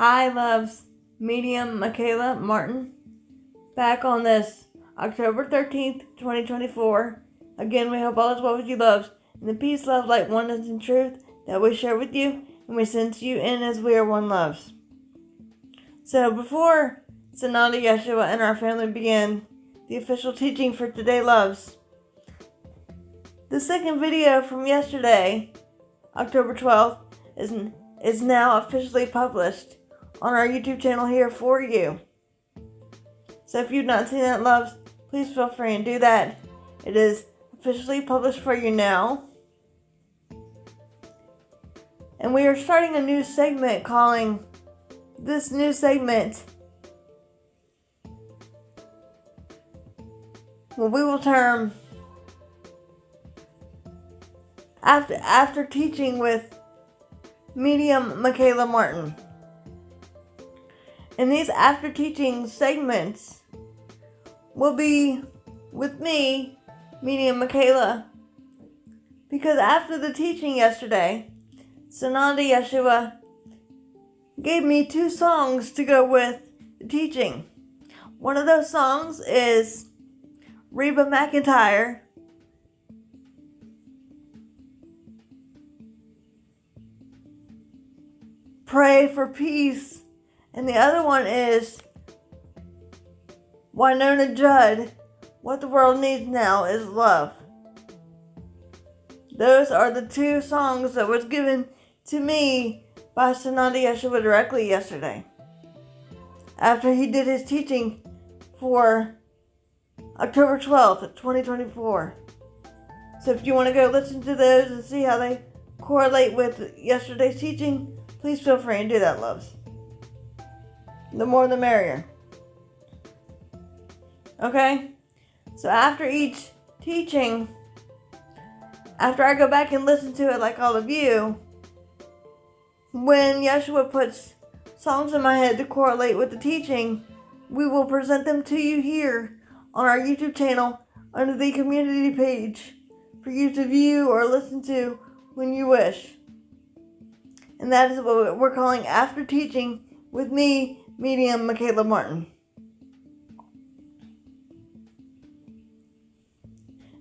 Hi, loves. Medium Michaela Martin. Back on this October 13th, 2024. Again, we hope all is well with you, loves. And the peace, love, light, oneness, and truth that we share with you and we send to you in as we are one, loves. So, before Sananda Yeshua and our family begin the official teaching for today, loves, the second video from yesterday, October 12th, is now officially published on our YouTube channel here for you. So if you've not seen that, loves, please feel free and do that. It is officially published for you now. And we are starting a new segment, calling this new segment what we will term after teaching with Medium Michaela Martin. And these after teaching segments will be with me, Medium Michaela, because after the teaching yesterday, Sananda Yeshua gave me 2 songs to go with the teaching. One of those songs is Reba McEntire, Pray for Peace, and the other one is Winona Judd, What the World Needs Now is Love. Those are the 2 songs that was given to me by Sananda Yeshua directly yesterday, after he did his teaching for October 12th, 2024. So if you want to go listen to those and see how they correlate with yesterday's teaching, please feel free and do that, loves. The more the merrier. Okay? So after each teaching, after I go back and listen to it like all of you, when Yeshua puts songs in my head to correlate with the teaching, we will present them to you here on our YouTube channel under the community page for you to view or listen to when you wish. And that is what we're calling After Teaching with me, Medium Michaela Martin.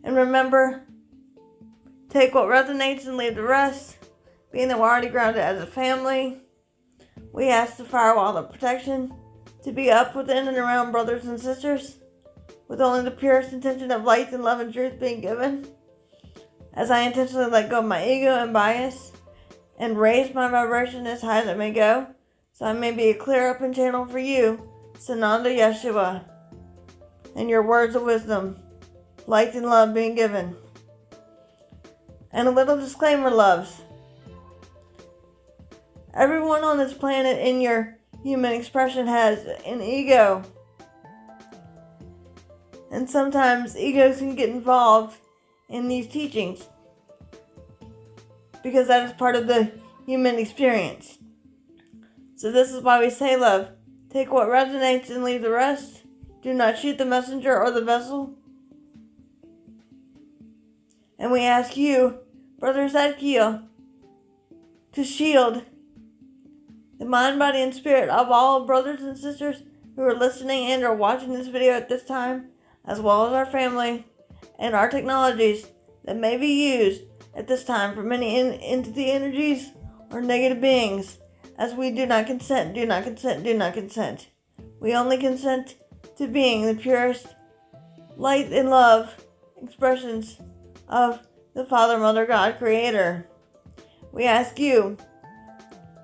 And remember, take what resonates and leave the rest. Being that we're already grounded as a family, we ask the firewall of protection to be up within and around brothers and sisters, with only the purest intention of light and love and truth being given. As I intentionally let go of my ego and bias and raise my vibration as high as it may go, so I may be a clear open channel for you, Sananda Yeshua, and your words of wisdom, light and love being given. And a little disclaimer, loves. Everyone on this planet in your human expression has an ego. And sometimes egos can get involved in these teachings, because that is part of the human experience. So this is why we say, love, take what resonates and leave the rest. Do not shoot the messenger or the vessel. And we ask you, Brother Zadkiel, to shield the mind, body, and spirit of all brothers and sisters who are listening and or watching this video at this time, as well as our family and our technologies that may be used at this time for many entity energies or negative beings, as we do not consent, do not consent, do not consent. We only consent to being the purest light and love expressions of the Father, Mother, God, Creator. We ask you,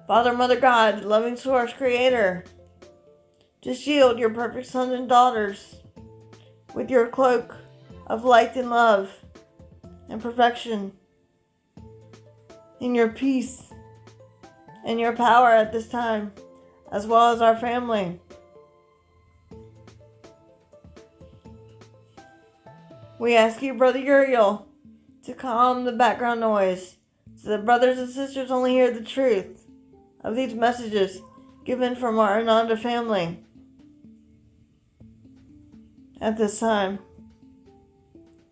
Father, Mother, God, loving Source, Creator, to shield your perfect sons and daughters with your cloak of light and love and perfection, in your peace and your power at this time, as well as our family. We ask you, Brother Uriel, to calm the background noise so that brothers and sisters only hear the truth of these messages given from our Ananda family at this time.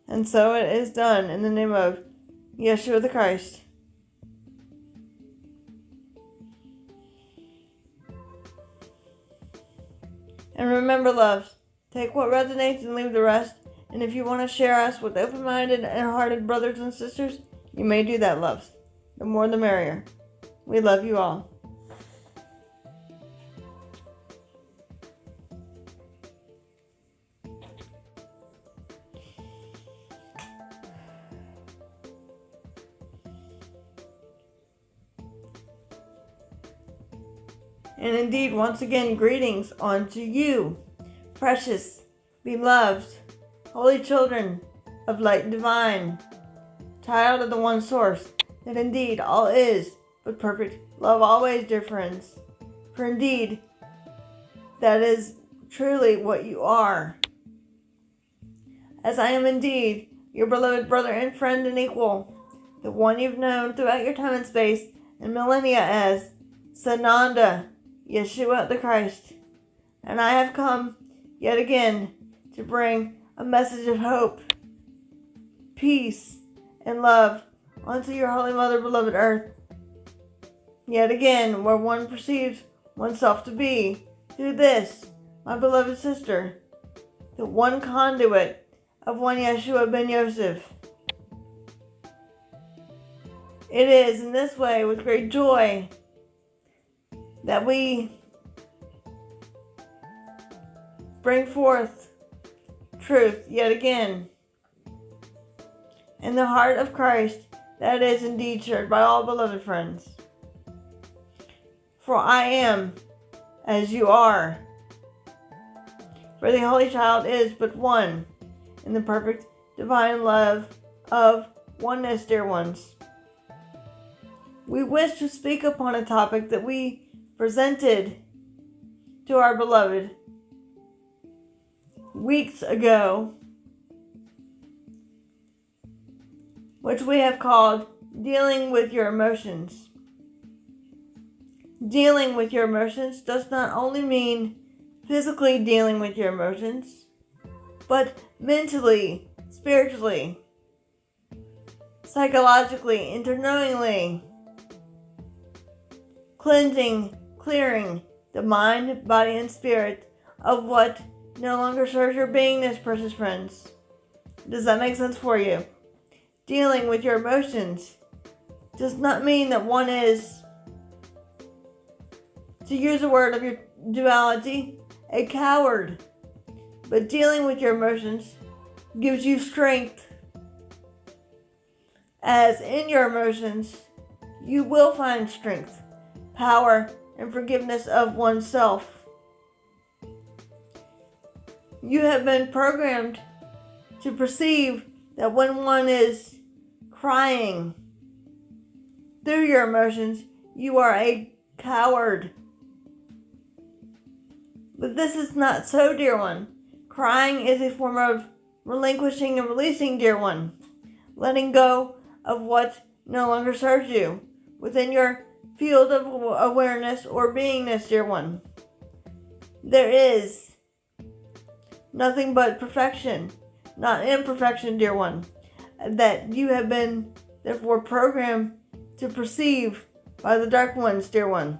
And so it is done in the name of Yeshua the Christ. And remember, loves, take what resonates and leave the rest. And if you want to share us with open-minded and hearted brothers and sisters, you may do that, loves. The more the merrier. We love you all. And indeed, once again, greetings unto you, precious, beloved, holy children of light divine, child of the one source, that indeed all is but perfect love always, dear friends. For indeed, that is truly what you are. As I am indeed your beloved brother and friend and equal, the one you've known throughout your time and space and millennia as Sananda, Yeshua the Christ. And I have come yet again to bring a message of hope, peace, and love unto your Holy Mother, beloved earth. Yet again, where one perceives oneself to be, through this, my beloved sister, the one conduit of one Yeshua ben Yosef. It is in this way, with great joy, that we bring forth truth yet again in the heart of Christ that is indeed shared by all beloved friends. For I am as you are. For the Holy Child is but one in the perfect divine love of oneness, dear ones. We wish to speak upon a topic that we presented to our beloved weeks ago, which we have called dealing with your emotions. Dealing with your emotions does not only mean physically dealing with your emotions, but mentally, spiritually, psychologically, internally, cleansing, clearing the mind, body, and spirit of what no longer serves your beingness, precious friends. Does that make sense for you? Dealing with your emotions does not mean that one is, to use a word of your duality, a coward. But dealing with your emotions gives you strength, as in your emotions you will find strength, power, and forgiveness of oneself. You have been programmed to perceive that when one is crying through your emotions, you are a coward. But this is not so, dear one. Crying is a form of relinquishing and releasing, dear one. Letting go of what no longer serves you within your field of awareness or beingness, dear one. There is nothing but perfection, not imperfection, dear one, that you have been therefore programmed to perceive by the dark ones, dear one.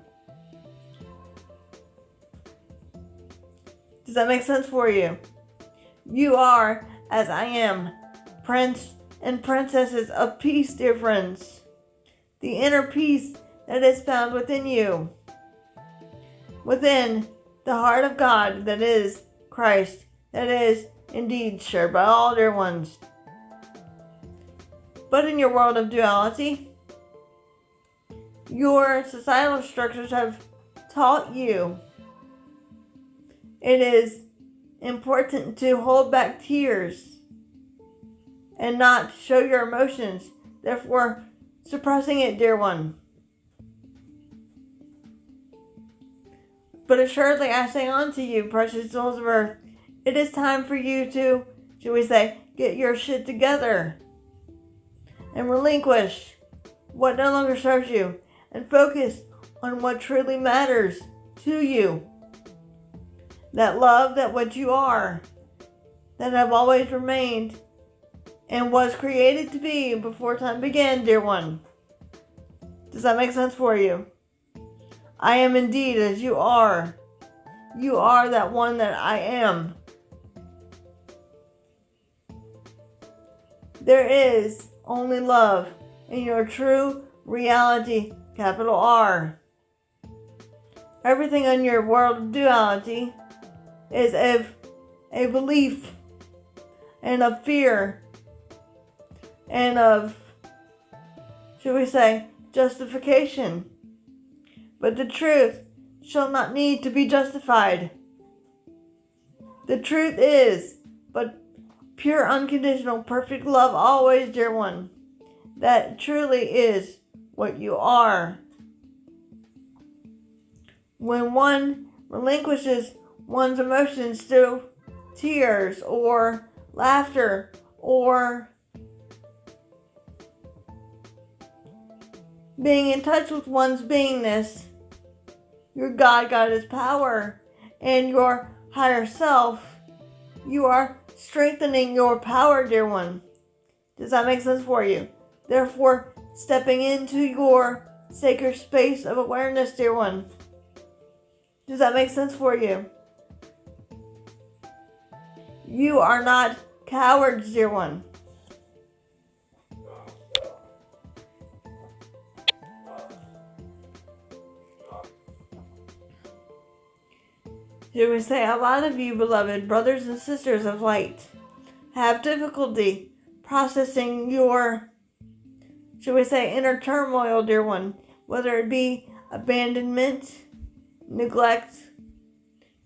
Does that make sense for you? You are, as I am, prince and princesses of peace, dear friends. The inner peace that is found within you, within the heart of God that is Christ, that is indeed shared by all dear ones. But in your world of duality, your societal structures have taught you it is important to hold back tears and not show your emotions, therefore suppressing it, dear one. But assuredly I say unto you, precious souls of earth, it is time for you to, shall we say, get your shit together and relinquish what no longer serves you and focus on what truly matters to you. That love, that what you are, that have always remained and was created to be before time began, dear one. Does that make sense for you? I am indeed as you are. You are that one that I am. There is only love in your true reality, capital R. Everything in your world of duality is a belief and of fear and of, should we say, justification. But the truth shall not need to be justified. The truth is but pure, unconditional, perfect love always, dear one. That truly is what you are. When one relinquishes one's emotions to tears or laughter or being in touch with one's beingness, your God, Goddess power, and your higher self, you are strengthening your power, dear one. Does that make sense for you? Therefore, stepping into your sacred space of awareness, dear one. Does that make sense for you? You are not cowards, dear one. Should we say, a lot of you, beloved brothers and sisters of light, have difficulty processing your, should we say, inner turmoil, dear one, whether it be abandonment, neglect,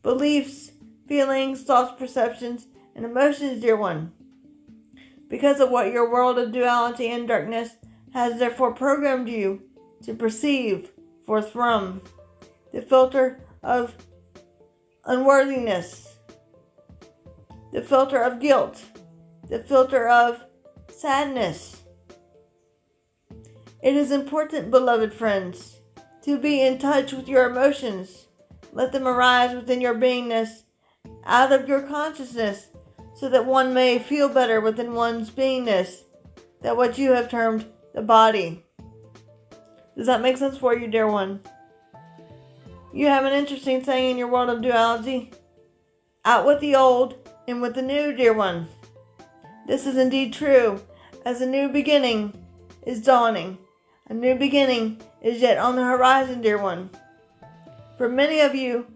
beliefs, feelings, thoughts, perceptions, and emotions, dear one. Because of what your world of duality and darkness has therefore programmed you to perceive forth from the filter of unworthiness, the filter of guilt, the filter of sadness. It is important, beloved friends, to be in touch with your emotions. Let them arise within your beingness, out of your consciousness, so that one may feel better within one's beingness, that what you have termed the body. Does that make sense for you, dear one? You have an interesting saying in your world of duality. Out with the old, in with the new, dear one. This is indeed true, as a new beginning is dawning. A new beginning is yet on the horizon, dear one. For many of you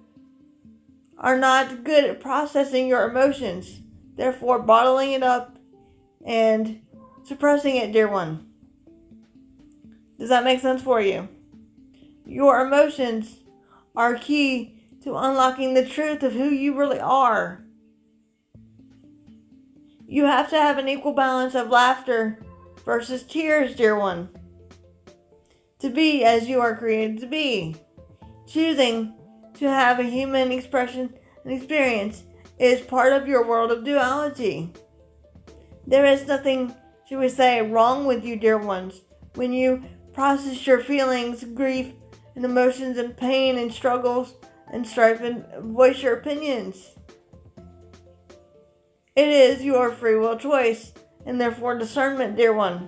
are not good at processing your emotions, therefore bottling it up and suppressing it, dear one. Does that make sense for you? Your emotions are key to unlocking the truth of who you really are. You have to have an equal balance of laughter versus tears, dear one, to be as you are created to be. Choosing to have a human expression and experience is part of your world of duality. There is nothing, should we say, wrong with you, dear ones, when you process your feelings, grief, and emotions, and pain, and struggles, and strife, and voice your opinions. It is your free will choice, and therefore discernment, dear one.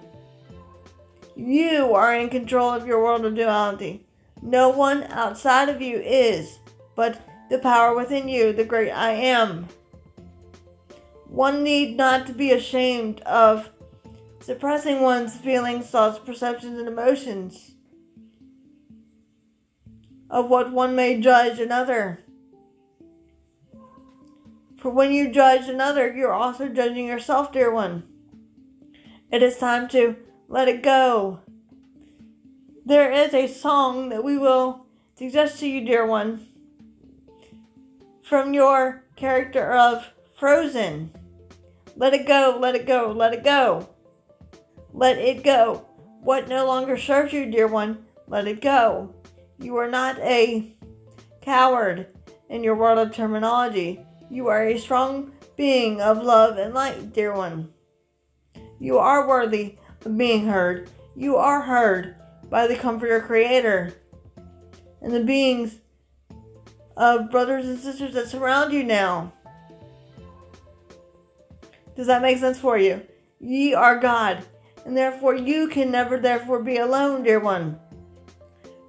You are in control of your world of duality. No one outside of you is, but the power within you, the great I am. One need not to be ashamed of suppressing one's feelings, thoughts, perceptions, and emotions, of what one may judge another. For when you judge another, you're also judging yourself, dear one. It is time to let it go. There is a song that we will suggest to you, dear one, from your character of Frozen. Let it go, let it go, let it go. Let it go. What no longer serves you, dear one, let it go. You are not a coward in your world of terminology. You are a strong being of love and light, dear one. You are worthy of being heard. You are heard by the Comforter Creator and the beings of brothers and sisters that surround you now. Does that make sense for you? Ye are God, and therefore you can never therefore be alone, dear one.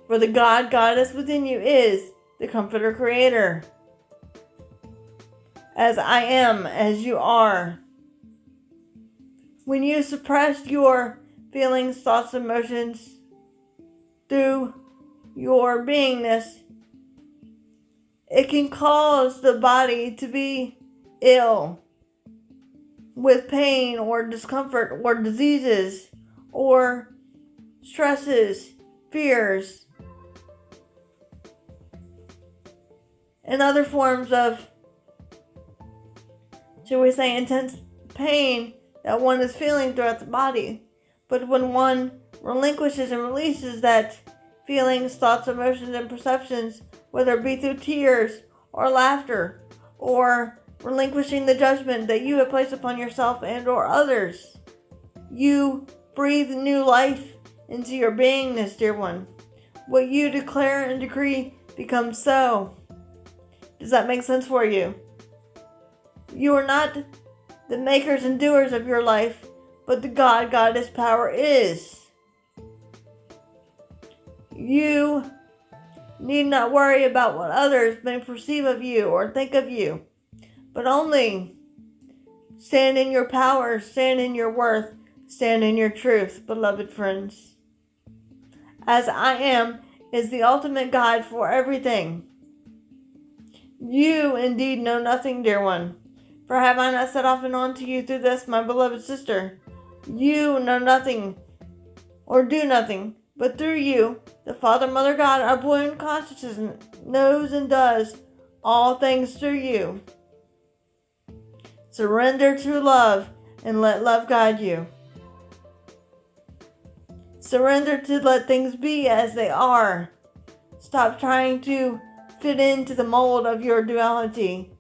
For the God, Goddess within you is the Comforter Creator. as I am, as you are. When you suppress your feelings, thoughts, emotions through your beingness, it can cause the body to be ill with pain or discomfort or diseases or stresses, fears, and other forms of, shall we say, intense pain that one is feeling throughout the body. But when one relinquishes and releases that feelings, thoughts, emotions, and perceptions, whether it be through tears or laughter, or relinquishing the judgment that you have placed upon yourself and or others, you breathe new life into your beingness, dear one. What you declare and decree becomes so. Does that make sense for you? You are not the makers and doers of your life, but the God, Goddess power is. You need not worry about what others may perceive of you or think of you, but only stand in your power, stand in your worth, stand in your truth, beloved friends. As I am is the ultimate guide for everything. You indeed know nothing, dear one. For have I not said often unto you through this, my beloved sister? You know nothing, or do nothing, but through you, the Father, Mother, God, our buoyant consciousness knows and does all things through you. Surrender to love and let love guide you. Surrender to let things be as they are. Stop trying to fit into the mold of your duality,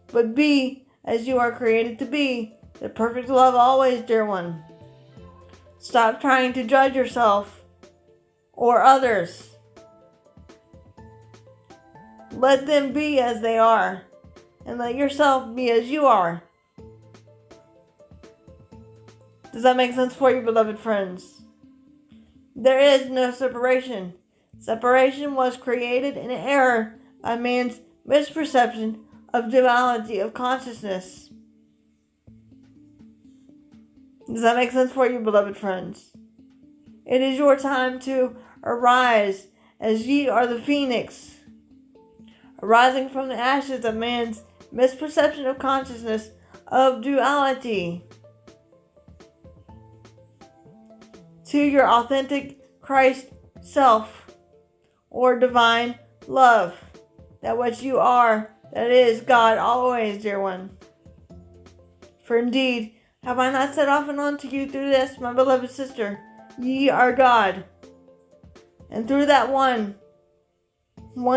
but be as you are created to be, the perfect love always, dear one. Stop trying to judge yourself or others. Let them be as they are, and let yourself be as you are. Does that make sense for you, beloved friends? There is no separation. Separation was created in error by man's misperception of duality of consciousness. Does that make sense for you, beloved friends? It is your time to arise, as ye are the phoenix, arising from the ashes of man's misperception of consciousness of duality, to your authentic Christ self, or divine love, that what you are, that is God always, dear one. For indeed, have I not said often unto you through this, my beloved sister, ye are God. And through that one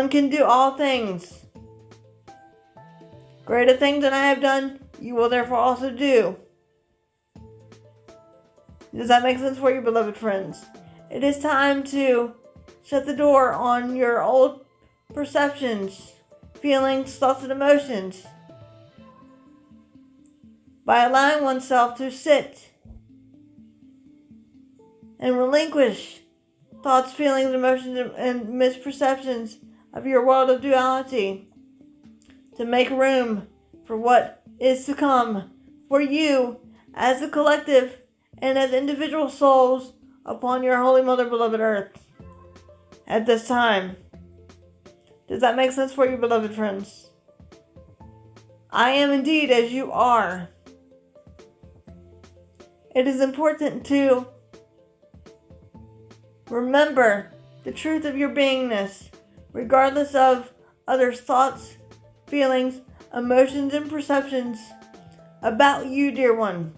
can do all things. Greater things than I have done, you will therefore also do. Does that make sense for you, beloved friends? It is time to shut the door on your old perceptions, feelings, thoughts, and emotions by allowing oneself to sit and relinquish thoughts, feelings, emotions, and misperceptions of your world of duality to make room for what is to come for you as a collective and as individual souls upon your Holy Mother, beloved Earth at this time. Does that make sense for you, beloved friends? I am indeed as you are. It is important to remember the truth of your beingness, regardless of others' thoughts, feelings, emotions, and perceptions about you, dear one.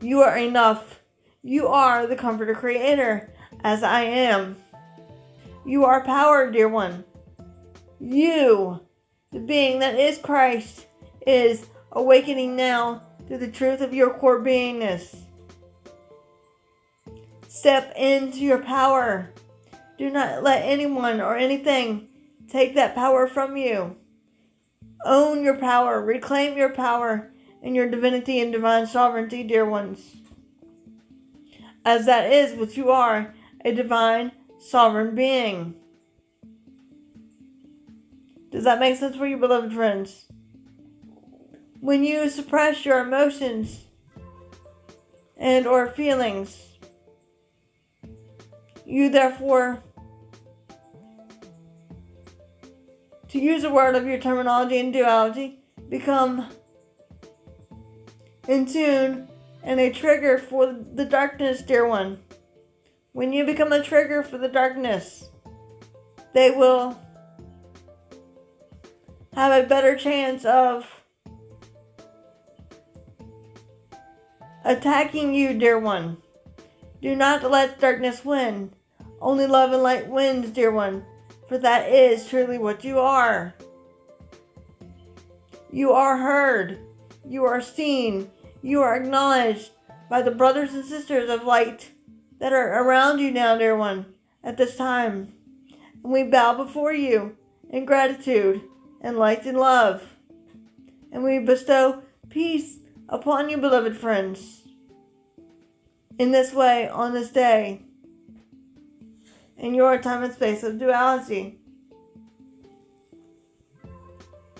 You are enough. You are the Comforter Creator, as I am. You are power, dear one. You, the being that is Christ, is awakening now to the truth of your core beingness. Step into your power. Do not let anyone or anything take that power from you. Own your power. Reclaim your power and your divinity and divine sovereignty, dear ones. As that is what you are, a divine sovereign being. Does that make sense for you, beloved friends? When you suppress your emotions and or feelings, you therefore, to use a word of your terminology in duality, become in tune and a trigger for the darkness, dear one. When you become a trigger for the darkness, they will have a better chance of attacking you, dear one. Do not let darkness win. Only love and light wins, dear one, for that is truly what you are. You are heard. You are seen. You are acknowledged by the brothers and sisters of light that are around you now, dear one, at this time. And we bow before you in gratitude and light and love. And we bestow peace upon you, beloved friends, in this way, on this day, in your time and space of duality.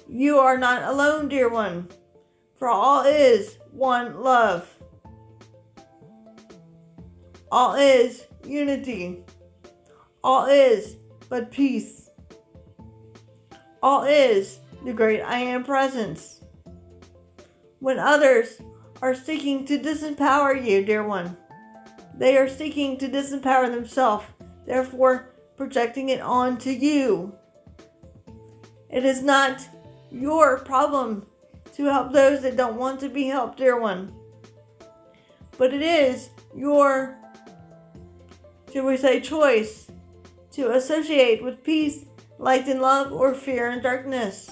You are not alone, dear one, for all is one love. All is unity. All is but peace. All is the great I Am presence. When others are seeking to disempower you, dear one, they are seeking to disempower themselves, therefore projecting it onto you. It is not your problem to help those that don't want to be helped, dear one. But it is your, should we say, choice to associate with peace, light and love, or fear and darkness.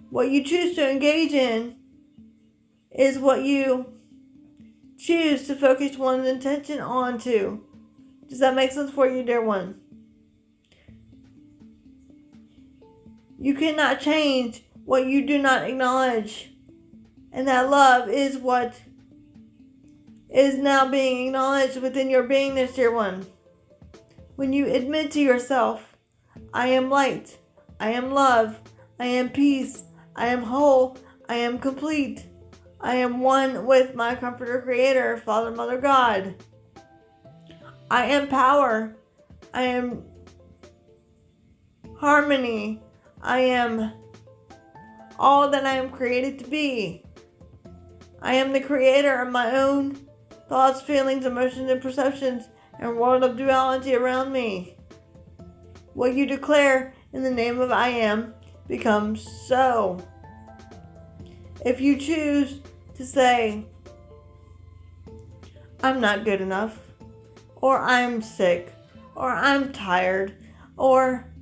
What you choose to engage in is what you choose to focus one's intention onto. Does that make sense for you, dear one? You cannot change what you do not acknowledge. And that love is what is now being acknowledged within your beingness, dear one. When you admit to yourself, I am light, I am love, I am peace, I am whole, I am complete, I am one with my Comforter, Creator, Father, Mother, God. I am power, I am harmony, I am all that I am created to be. I am the creator of my own thoughts, feelings, emotions, and perceptions, and world of duality around me. What you declare in the name of I Am becomes so. If you choose to say, I'm not good enough, or I'm sick, or I'm tired, or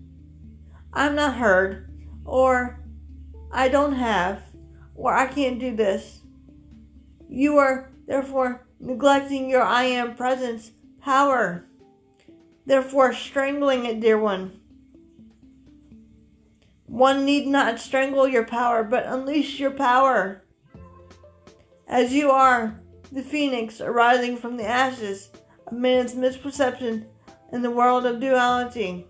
I'm not heard, or I don't have, or I can't do this, you are therefore neglecting your I Am presence power, therefore strangling it, dear one. One need not strangle your power, but unleash your power, as you are the phoenix arising from the ashes of man's misperception in the world of duality.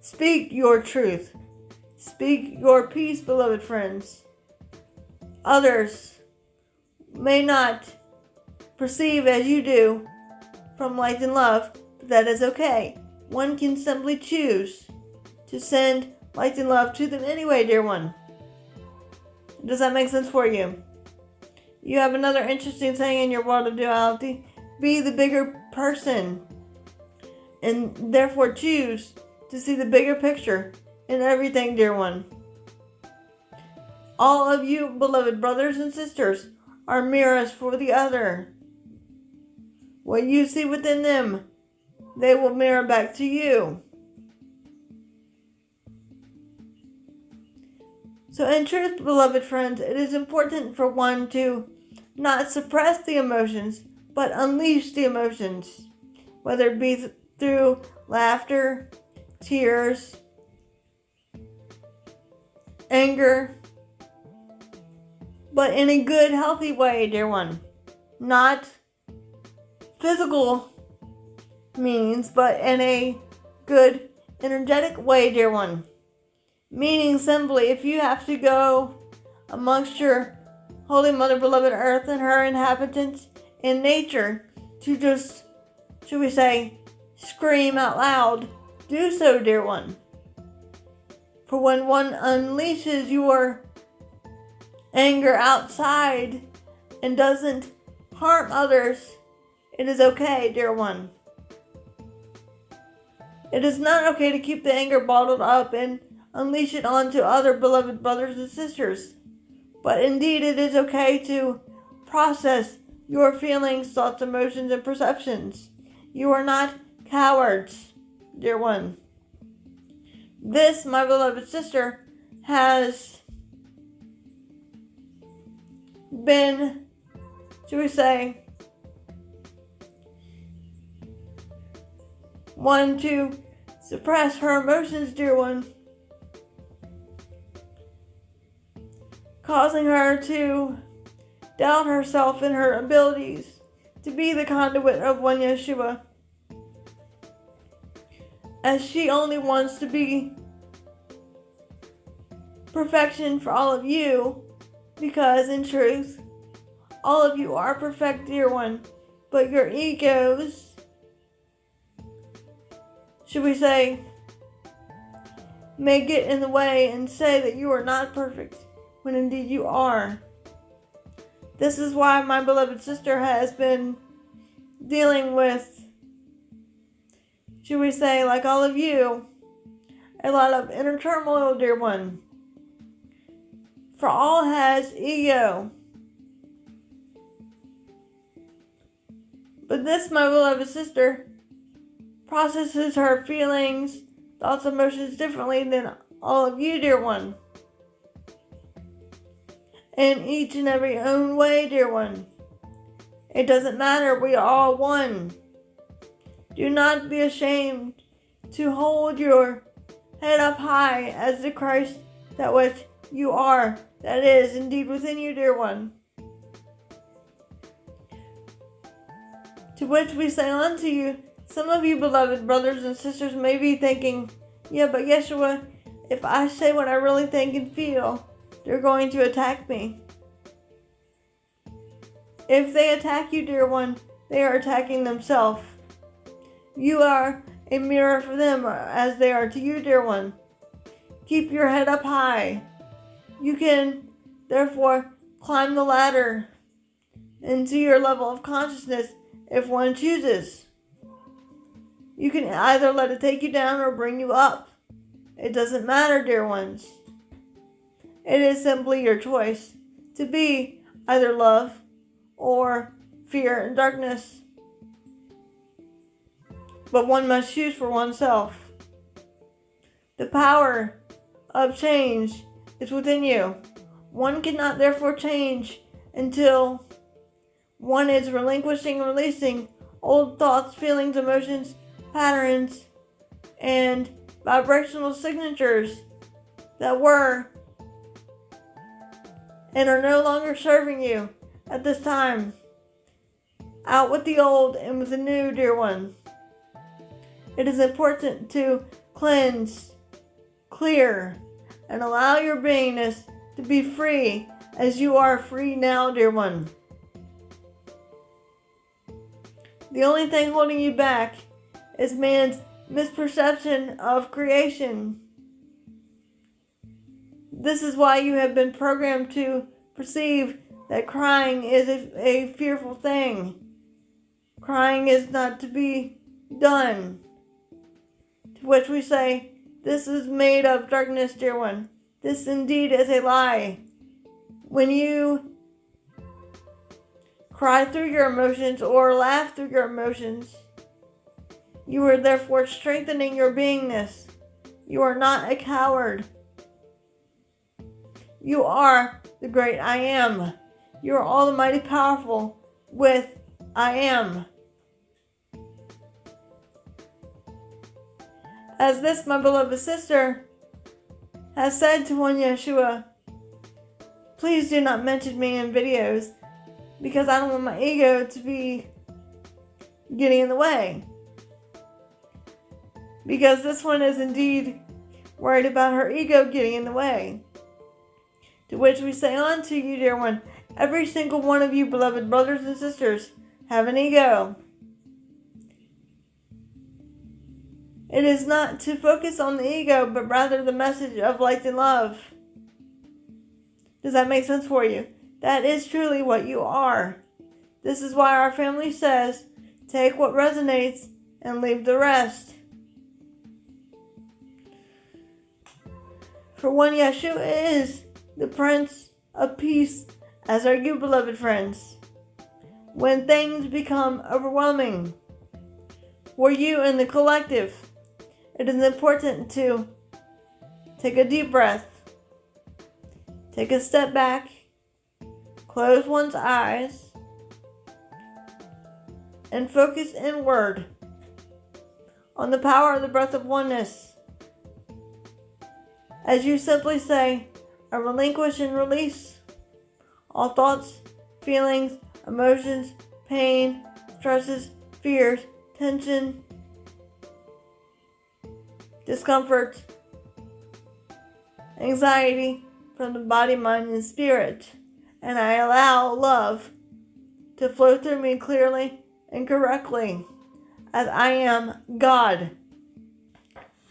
Speak your truth. Speak your peace, beloved friends. Others may not perceive as you do from light and love, but that is okay. One can simply choose to send light and love to them anyway, dear one. Does that make sense for you? You have another interesting saying in your world of duality. Be the bigger person, and therefore choose to see the bigger picture in everything, dear one. All of you, beloved brothers and sisters, are mirrors for the other. What you see within them, they will mirror back to you. So in truth, beloved friends, it is important for one to not suppress the emotions, but unleash the emotions, whether it be through laughter, tears, anger, but in a good, healthy way, dear one. Not physical means, but in a good, energetic way, dear one. Meaning simply, if you have to go amongst your Holy Mother, beloved Earth, and her inhabitants in nature to just, should we say, scream out loud, do so, dear one. For when one unleashes your anger outside and doesn't harm others, it is okay, dear one. It is not okay to keep the anger bottled up and unleash it onto other beloved brothers and sisters. But indeed, it is okay to process your feelings, thoughts, emotions, and perceptions. You are not cowards, dear one. This, my beloved sister, has been, should we say, one to suppress her emotions, dear one, causing her to doubt herself and her abilities to be the conduit of one Yeshua, as she only wants to be perfection for all of you, because in truth, all of you are perfect, dear one, but your egos, should we say, may get in the way and say that you are not perfect, when indeed you are. This is why my beloved sister has been dealing with, should we say, like all of you, a lot of inner turmoil, dear one. For all has ego. But this, my beloved sister, processes her feelings, thoughts, emotions differently than all of you, dear one. In each and every own way, dear one. It doesn't matter, we are all one. Do not be ashamed to hold your head up high as the Christ that which you are, that is indeed within you, dear one. To which we say unto you, some of you beloved brothers and sisters may be thinking, yeah, but Yeshua, if I say what I really think and feel, they're going to attack me. If they attack you, dear one, they are attacking themselves. You are a mirror for them as they are to you, dear one. Keep your head up high. You can, therefore, climb the ladder into your level of consciousness if one chooses. You can either let it take you down or bring you up. It doesn't matter, dear ones. It is simply your choice to be either love or fear and darkness. But one must choose for oneself. The power of change is within you. One cannot therefore change until one is relinquishing and releasing old thoughts, feelings, emotions, patterns, and vibrational signatures that were and are no longer serving you at this time. Out with the old and with the new, dear one. It is important to cleanse, clear, and allow your beingness to be free as you are free now, dear one. The only thing holding you back is man's misperception of creation. This is why you have been programmed to perceive that crying is a fearful thing. Crying is not to be done. To which we say, this is made of darkness, dear one. This indeed is a lie. When you cry through your emotions or laugh through your emotions, you are therefore strengthening your beingness. You are not a coward. You are the great I am. You are all the mighty powerful with I am. As this, my beloved sister, has said to one Yeshua, please do not mention me in videos because I don't want my ego to be getting in the way. Because this one is indeed worried about her ego getting in the way. To which we say unto you, dear one, every single one of you, beloved brothers and sisters, have an ego. It is not to focus on the ego, but rather the message of light and love. Does that make sense for you? That is truly what you are. This is why our family says, take what resonates and leave the rest. For one, Yeshua is the Prince of Peace, as are you, beloved friends. When things become overwhelming for you and the collective, it is important to take a deep breath, take a step back, close one's eyes, and focus inward on the power of the breath of oneness. As you simply say, I relinquish and release all thoughts, feelings, emotions, pain, stresses, fears, tension, discomfort, anxiety from the body, mind, and spirit. And I allow love to flow through me clearly and correctly, as I am God,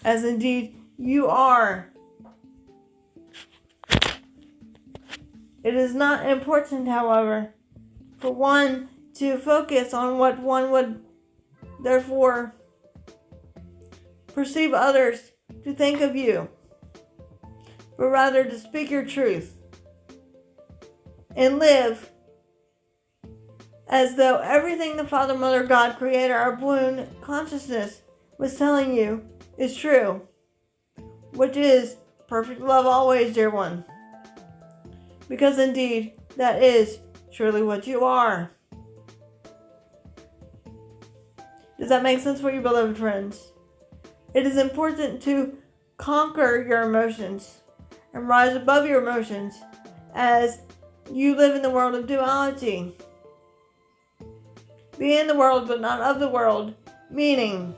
as indeed you are. It is not important, however, for one to focus on what one would therefore perceive others to think of you, but rather to speak your truth and live as though everything the Father, Mother, God, Creator, our balloon consciousness was telling you is true, which is perfect love always, dear one. Because indeed, that is surely what you are. Does that make sense for you, beloved friends? It is important to conquer your emotions and rise above your emotions as you live in the world of duality. Be in the world, but not of the world. Meaning,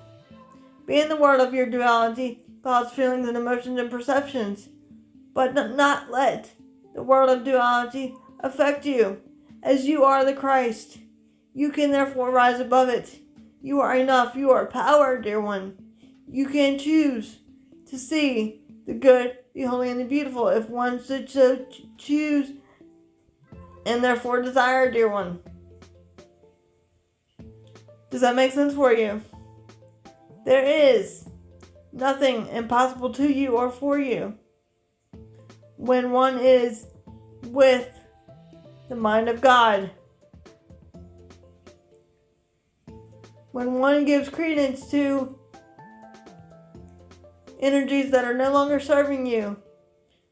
be in the world of your duality, thoughts, feelings, and emotions and perceptions, but not let the world of duality affect you, as you are the Christ. You can therefore rise above it. You are enough. You are power, dear one. You can choose to see the good, the holy, and the beautiful if one should so choose and therefore desire, dear one. Does that make sense for you? There is nothing impossible to you or for you when one is with the mind of God. When one gives credence to energies that are no longer serving you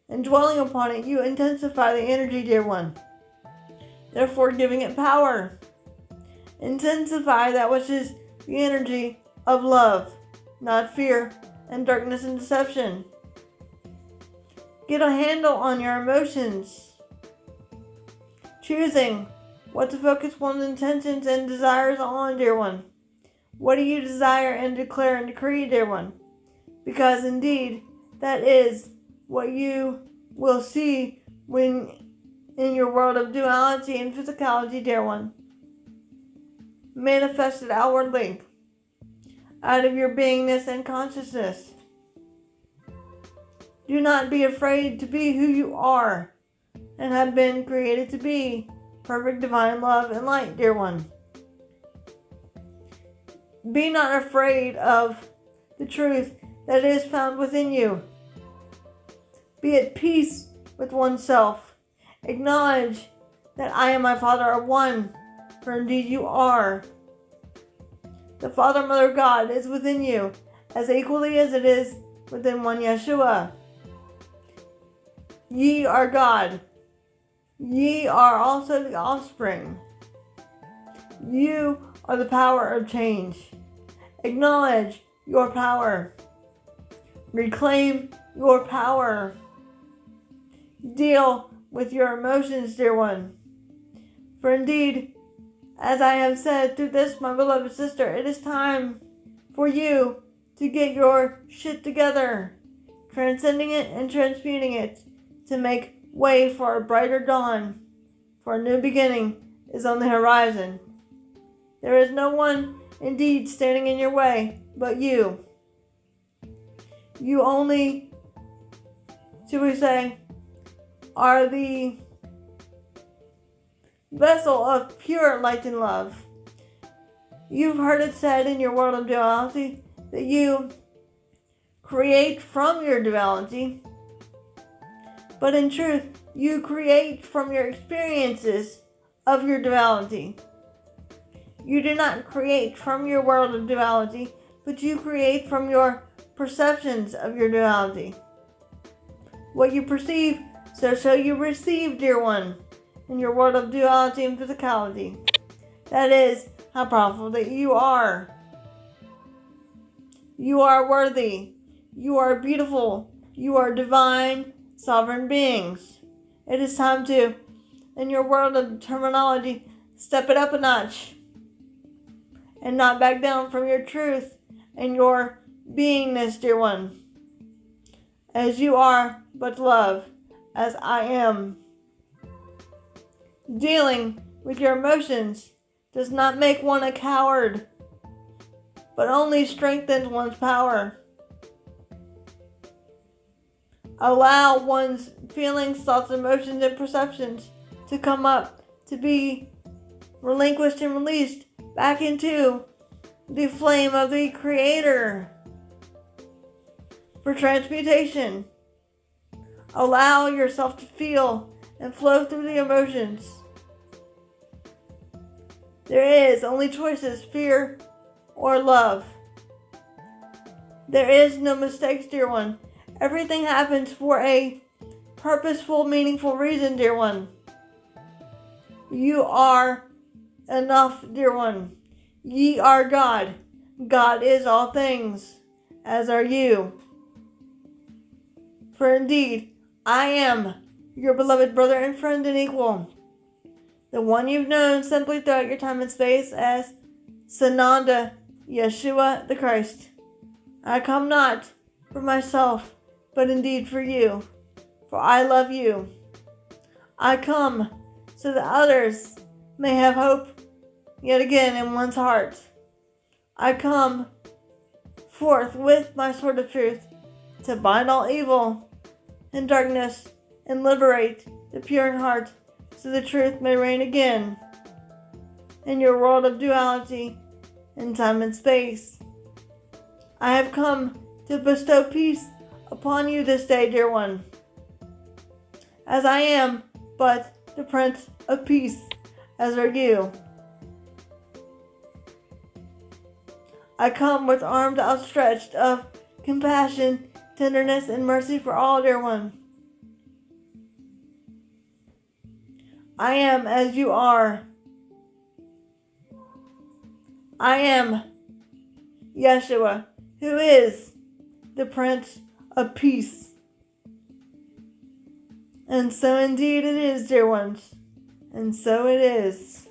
and dwelling upon it, you intensify the energy, dear one, therefore giving it power. Intensify that which is the energy of love, not fear and darkness and deception. Get a handle on your emotions, choosing what to focus one's intentions and desires on, dear one. What do you desire and declare and decree, dear one? Because indeed, that is what you will see when in your world of duality and physicality, dear one. Manifested outwardly, out of your beingness and consciousness. Do not be afraid to be who you are and have been created to be, perfect divine love and light, dear one. Be not afraid of the truth that is found within you. Be at peace with oneself. Acknowledge that I and my Father are one, for indeed you are. The Father, Mother, God is within you, as equally as it is within one Yeshua. Ye are God. Ye are also the offspring. You are the power of change. Acknowledge your power. Reclaim your power. Deal with your emotions, dear one. For indeed, as I have said through this, my beloved sister, it is time for you to get your shit together. transcending it and transmuting it to make way for a brighter dawn, for a new beginning is on the horizon. There is no one indeed standing in your way but you. You only, should we say, are the vessel of pure light and love. You've heard it said in your world of duality that you create from your duality, but in truth, you create from your experiences of your duality. You do not create from your world of duality, but you create from your perceptions of your duality. What you perceive, so shall you receive, dear one, in your world of duality and physicality. That is how powerful that you are. You are worthy. You are beautiful. You are divine, sovereign beings. It is time to, in your world of terminology, step it up a notch and not back down from your truth and your beingness, dear one. As you are, but love, as I am. Dealing with your emotions does not make one a coward, but only strengthens one's power. Allow one's feelings, thoughts, emotions, and perceptions to come up, to be relinquished and released back into the flame of the Creator for transmutation. Allow yourself to feel and flow through the emotions. There is only choices, fear or love. There is no mistakes, dear one. Everything happens for a purposeful, meaningful reason, dear one. You are enough, dear one. Ye are God. God is all things, as are you. For indeed, I am your beloved brother and friend and equal. The one you've known simply throughout your time and space as Sananda, Yeshua the Christ. I come not for myself, but indeed for you, for I love you. I come so that others may have hope yet again in one's heart. I come forth with my sword of truth to bind all evil and darkness and liberate the pure in heart, so the truth may reign again in your world of duality in time and space. I have come to bestow peace upon you this day, dear one, as I am but the Prince of Peace, as are you. I come with arms outstretched of compassion, tenderness, and mercy for all, dear one. I am as you are. I am Yeshua, who is the Prince of Peace. And so indeed it is, dear ones. And so it is.